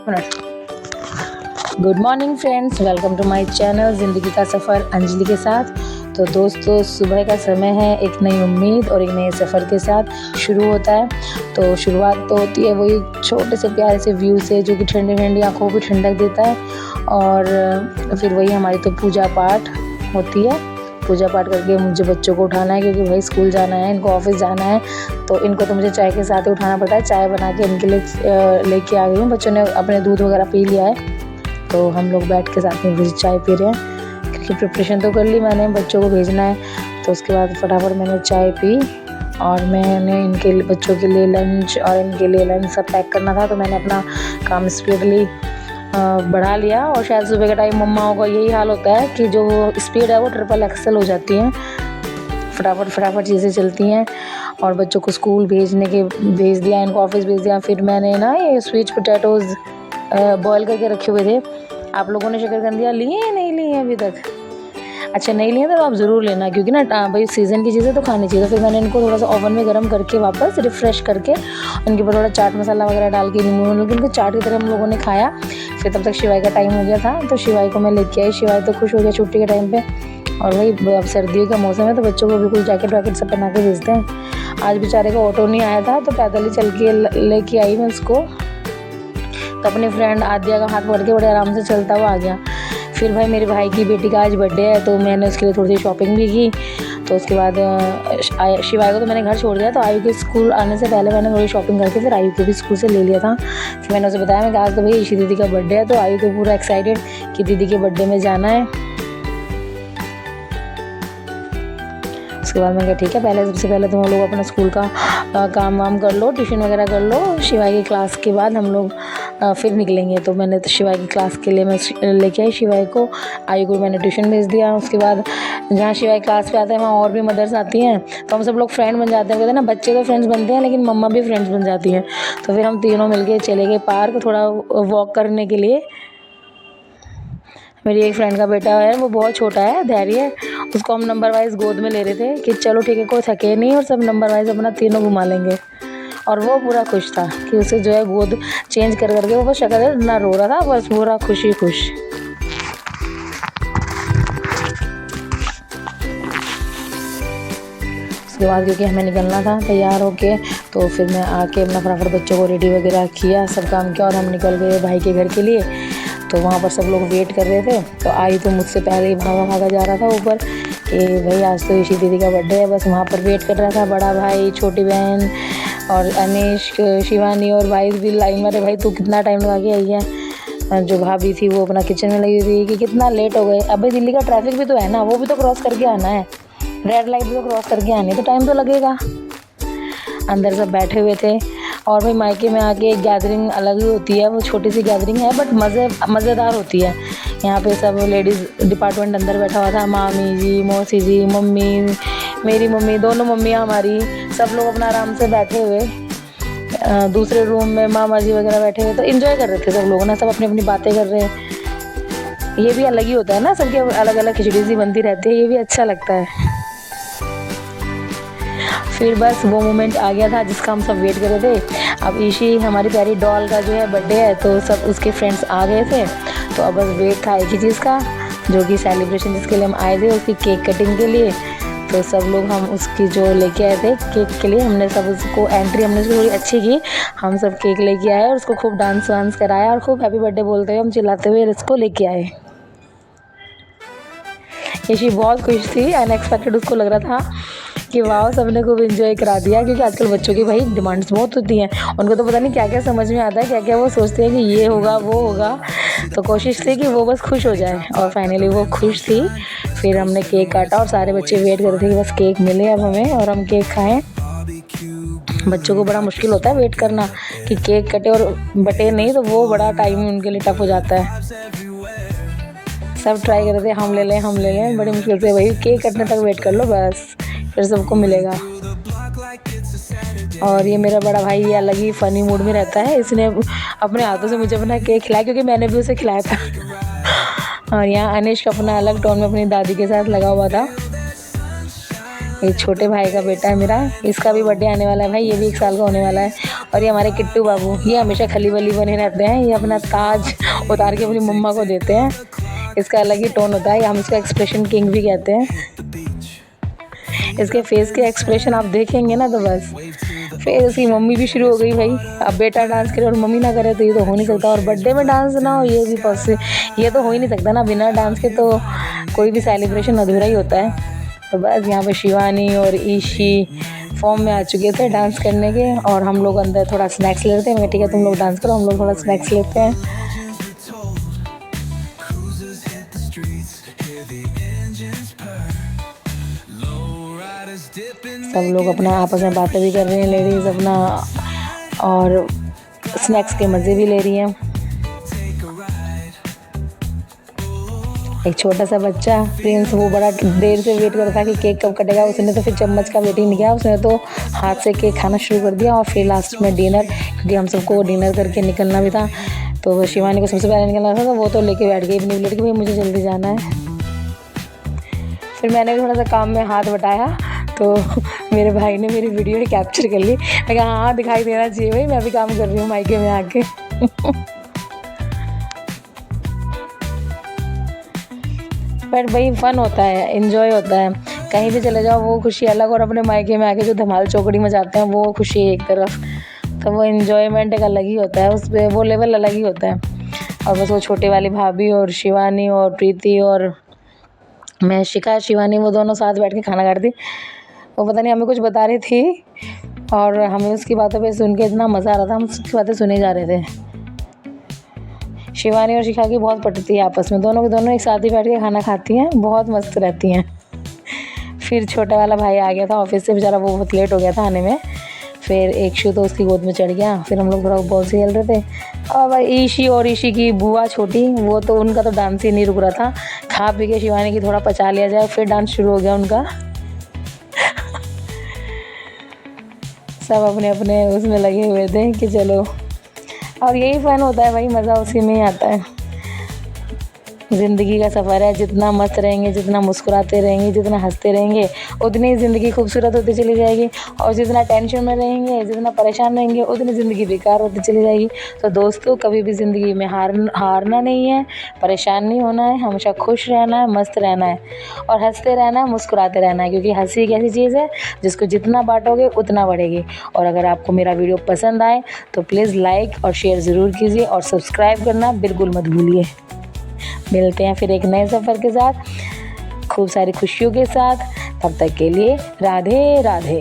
Good morning friends, welcome to my channel ज़िंदगी का सफ़र अंजलि के साथ। तो दोस्तों, सुबह का समय है, एक नई उम्मीद और एक नए सफ़र के साथ शुरू होता है। तो शुरुआत तो होती है वही छोटे से प्यारे से व्यू से, जो कि ठंडी ठंडी आँखों को ठंडक देता है। और फिर वही हमारी तो पूजा पाठ होती है। पूजा पाठ करके मुझे बच्चों को उठाना है, क्योंकि भाई स्कूल जाना है, इनको ऑफिस जाना है। तो इनको तो मुझे चाय के साथ ही उठाना पड़ता है। चाय बना के इनके लिए लेके आ गई हूँ। बच्चों ने अपने दूध वगैरह पी लिया है, तो हम लोग बैठ के साथ में चाय पी रहे हैं, क्योंकि प्रिपरेशन तो कर ली मैंने, बच्चों को भेजना है। तो उसके बाद फटाफट मैंने चाय पी और मैंने इनके बच्चों के लिए लंच और इनके लिए लंच सब पैक करना था। तो मैंने अपना काम स्पीडली बढ़ा लिया। और शायद सुबह के टाइम मम्माओं का यही हाल होता है कि जो स्पीड है वो ट्रिपल एक्सल हो जाती है, फटाफट चीज़ें चलती हैं। और बच्चों को स्कूल भेज दिया, इनको ऑफिस भेज दिया। फिर मैंने ना ये स्वीट पोटैटोज़ बॉयल करके रखे हुए थे। आप लोगों ने शकरकंदियाँ ली हैं या नहीं ली हैं अभी तक? अच्छा, नहीं लिए तो आप ज़रूर लेना, क्योंकि ना भाई सीज़न की चीज़ें तो खानी चाहिए। तो फिर मैंने इनको थोड़ा सा ओवन में गर्म करके वापस रिफ़्रेश करके उनके ऊपर थोड़ा चाट मसाला वगैरह डाल के उनको चाट की तरह हम लोगों ने खाया। फिर तब तक शिवाई का टाइम हो गया था, तो शिवाई को मैं लेके आई। शिवाई तो खुश हो गया छुट्टी के टाइम पे। और वही अब सर्दियों का मौसम है, तो बच्चों को बिल्कुल जैकेट वैकेट सब पहना के भेजते हैं। आज बेचारे का ऑटो नहीं आया था, तो पैदल ही चल के लेके आई मैं उसको। तो अपनी फ्रेंड आद्या का हाथ पकड़ के बड़े आराम से चलता हुआ आ गया। फिर भाई मेरे भाई की बेटी का आज बर्थडे है, तो मैंने उसके लिए थोड़ी सी शॉपिंग भी की। तो उसके बाद शिवाय को तो मैंने घर छोड़ दिया। तो आयु के स्कूल आने से पहले मैंने थोड़ी शॉपिंग करके फिर आयु को भी स्कूल से ले लिया था। फिर मैंने उसे बताया मैं कि आज तो भाई ईशी दीदी का बर्थडे है। तो आयु तो पूरा एक्साइटेड कि दीदी के बर्थडे में जाना है। उसके बाद मैंने कहा ठीक है, सबसे पहले तुम लोग अपना स्कूल का काम वाम कर लो, ट्यूशन वगैरह कर लो। शिवाय की क्लास के बाद हम लोग फिर निकलेंगे। तो मैंने तो शिवाय की क्लास के लिए मैं लेके आई शिवाय को। आयु को मैंने ट्यूशन भेज दिया। उसके बाद जहाँ शिवाय क्लास पे आता है वहाँ और भी मदर्स आती हैं, तो हम सब लोग फ्रेंड बन जाते हैं। कहते हैं ना, बच्चे तो फ्रेंड्स बनते हैं लेकिन मम्मा भी फ्रेंड्स बन जाती हैं। तो फिर हम तीनों मिलके चले गए पार्क थोड़ा वॉक करने के लिए। मेरी एक फ्रेंड का बेटा है, वो बहुत छोटा है, धैर्य, उसको हम नंबर वाइज गोद में ले रहे थे कि चलो ठीक है, कोई थके नहीं और सब नंबर वाइज अपना तीनों घुमा लेंगे। और वो पूरा खुश था कि उसे जो है गोद चेंज कर करके वो बस शक्ल ना रो रहा था, बस पूरा खुश ही खुश। उसके बाद क्योंकि हमें निकलना था तैयार होके, तो फिर मैं आके अपना फटाफट बच्चों को रेडी वगैरह किया, सब काम किया और हम निकल गए भाई के घर के लिए। तो वहाँ पर सब लोग वेट कर रहे थे। तो आई तो मुझसे पहले ही भागा जा रहा था ऊपर कि भाई आज तो ईशी दीदी का बर्थडे है। बस वहाँ पर वेट कर रहा था बड़ा भाई, छोटी बहन और अनिश, शिवानी और भाई भी लाइन में। अरे भाई तू कितना टाइम लगा के आई है। जो भाभी थी वो अपना किचन में लगी थी कि कितना लेट हो गए। अबे दिल्ली का ट्रैफिक भी तो है ना, वो भी तो क्रॉस करके आना है, रेड लाइट भी तो क्रॉस करके आनी है, तो टाइम तो लगेगा। अंदर सब बैठे हुए थे। और भाई मायके में आके एक गैदरिंग अलग ही होती है, वो छोटी सी गैदरिंग है बट मज़ेदार होती है। यहाँ पे सब लेडीज़ डिपार्टमेंट अंदर बैठा हुआ था, मामी जी, मौसी जी, मम्मी, मेरी मम्मी, दोनों मम्मियाँ हमारी, सब लोग अपना आराम से बैठे हुए। दूसरे रूम में मामा जी वगैरह बैठे हुए, तो इन्जॉय कर रहे थे सब लोग ना, सब अपनी अपनी बातें कर रहे हैं। ये भी अलग ही होता है ना, सबकी अलग अलग खिचड़ी सी बनती रहती है, ये भी अच्छा लगता है। फिर बस वो मोमेंट आ गया था जिसका हम सब वेट कर रहे थे। अब ईशी हमारी प्यारी डॉल का जो है बर्थडे है, तो सब उसके फ्रेंड्स आ गए थे। तो अब बस वेट था एक ही चीज़ का, जो कि सेलिब्रेशन जिसके लिए हम आए थे, उसकी केक कटिंग के लिए। तो सब लोग हम उसकी जो लेके आए थे केक के लिए, हमने सब उसको एंट्री हमने उसको थोड़ी अच्छी की। हम सब केक लेके आए और उसको खूब डांस वांस कराया और खूब हैप्पी बर्थडे बोलते हुए हम चिल्लाते हुए इसको लेके आए। ईशी बहुत खुश थी, अनएक्सपेक्टेड उसको लग रहा था कि वाह सबने खूब एंजॉय करा दिया। क्योंकि आजकल बच्चों की भाई डिमांड्स बहुत होती हैं, उनको तो पता नहीं क्या क्या समझ में आता है, क्या क्या वो सोचते हैं कि ये होगा वो होगा। तो कोशिश थी कि वो बस खुश हो जाए और फाइनली वो खुश थी। फिर हमने केक काटा और सारे बच्चे वेट कर रहे थे कि बस केक मिले अब हमें और हम केक खाएं। बच्चों को बड़ा मुश्किल होता है वेट करना कि केक कटे और बटे नहीं, तो वो बड़ा टाइम उनके लिए टफ हो जाता है। सब ट्राई कर रहे थे हम ले लें, बड़ी मुश्किल से भाई केक कटने तक वेट कर लो, बस फिर सबको मिलेगा। और ये मेरा बड़ा भाई ये अलग ही फ़नी मूड में रहता है, इसने अपने हाथों से मुझे अपना केक खिलाया, क्योंकि मैंने भी उसे खिलाया था। और यहाँ अनिश अपना अलग टोन में अपनी दादी के साथ लगा हुआ था। ये छोटे भाई का बेटा है मेरा, इसका भी बर्थडे आने वाला है भाई, ये भी 1 साल का होने वाला है। और ये हमारे किट्टू बाबू, ये हमेशा खली बली बने रहते हैं। ये अपना ताज उतार के अपनी मम्मा को देते हैं। इसका अलग ही टोन होता है, हम इसका एक्सप्रेशन किंग भी कहते हैं। इसके फेस के एक्सप्रेशन आप देखेंगे ना तो बस। फिर इसकी मम्मी भी शुरू हो गई, भाई अब बेटा डांस करे और मम्मी ना करे तो ये तो हो नहीं सकता। और बर्थडे में डांस ना हो ये तो हो ही नहीं सकता ना, बिना डांस के तो कोई भी सेलिब्रेशन अधूरा ही होता है। तो बस यहाँ पे शिवानी और ईशी फॉर्म में आ चुके थे डांस करने के, और हम लोग अंदर थोड़ा स्नैक्स लेते हैं। मैं ठीक है तुम लोग डांस करो, हम लोग थोड़ा स्नैक्स लेते हैं। सब लोग अपना आपस में बातें भी कर रहे हैं लेडीज़ अपना, और स्नैक्स के मज़े भी ले रही हैं। एक छोटा सा बच्चा प्रिंस, वो बड़ा देर से वेट कर रहा था कि केक कब कटेगा। उसने तो फिर चम्मच का वेट ही नहीं किया, उसने तो हाथ से केक खाना शुरू कर दिया। और फिर लास्ट में डिनर, क्योंकि हम सबको डिनर करके निकलना भी था। तो शिवानी को सबसे पहले निकलना था, तो वो तो लेके बैठ गई अपनी प्लेट कि भाई मुझे जल्दी जाना है। फिर मैंने भी थोड़ा सा काम में हाथ बटाया, तो मेरे भाई ने मेरी वीडियो ही कैप्चर कर ली। मैं कहा हाँ दिखाई देना चाहिए भाई, मैं भी काम कर रही हूँ मायके में आके। बट भाई फन होता है, एंजॉय होता है, कहीं भी चले जाओ वो खुशी अलग, और अपने मायके में आके जो धमाल चौकड़ी में जाते हैं वो खुशी एक तरफ। तो वो एंजॉयमेंट एक अलग ही होता है, उस पर वो लेवल अलग ही होता है। और बस वो छोटे वाली भाभी और शिवानी और प्रीति और मैं, शिखा शिवानी, वो दोनों साथ बैठ के खाना खा रही थी। वो पता नहीं हमें कुछ बता रही थी और हमें उसकी बातों पे सुन के इतना मज़ा आ रहा था, हम उसकी बातें सुने जा रहे थे। शिवानी और शिखा की बहुत पटती है आपस में, दोनों के दोनों एक साथ ही बैठ के खाना खाती हैं, बहुत मस्त रहती हैं। फिर छोटा वाला भाई आ गया था ऑफिस से, बेचारा वो बहुत लेट हो गया था आने में। फिर एकशु तो उसकी गोद में चढ़ गया। फिर हम लोग थोड़ा बॉल से खेल रहे थे। और ईशी और ईशी की बुआ छोटी, वो तो उनका तो डांस ही नहीं रुक रहा था। खा पी के शिवानी की थोड़ा पचा लिया जाए, फिर डांस शुरू हो गया उनका। सब अपने अपने उसमें लगे हुए थे कि चलो, और यही फन होता है भाई, मज़ा उसी में ही आता है। ज़िंदगी का सफ़र है, जितना मस्त रहेंगे, जितना मुस्कुराते रहेंगे, जितना हंसते रहेंगे, उतनी ही ज़िंदगी खूबसूरत होती चली जाएगी। और जितना टेंशन में रहेंगे, जितना परेशान रहेंगे, उतनी ज़िंदगी बेकार होती चली जाएगी। तो दोस्तों कभी भी ज़िंदगी में हारना नहीं है, परेशान नहीं होना है, हमेशा खुश रहना है, मस्त रहना है और हंसते रहना है, मुस्कुराते रहना है। क्योंकि हंसी एक ऐसी चीज़ है जिसको जितना बांटोगे उतना बढ़ेगी। और अगर आपको मेरा वीडियो पसंद आए तो प्लीज़ लाइक और शेयर ज़रूर कीजिए, और सब्सक्राइब करना बिल्कुल मत भूलिए। मिलते हैं फिर एक नए सफ़र के साथ, खूब सारी खुशियों के साथ। तब तक के लिए राधे राधे।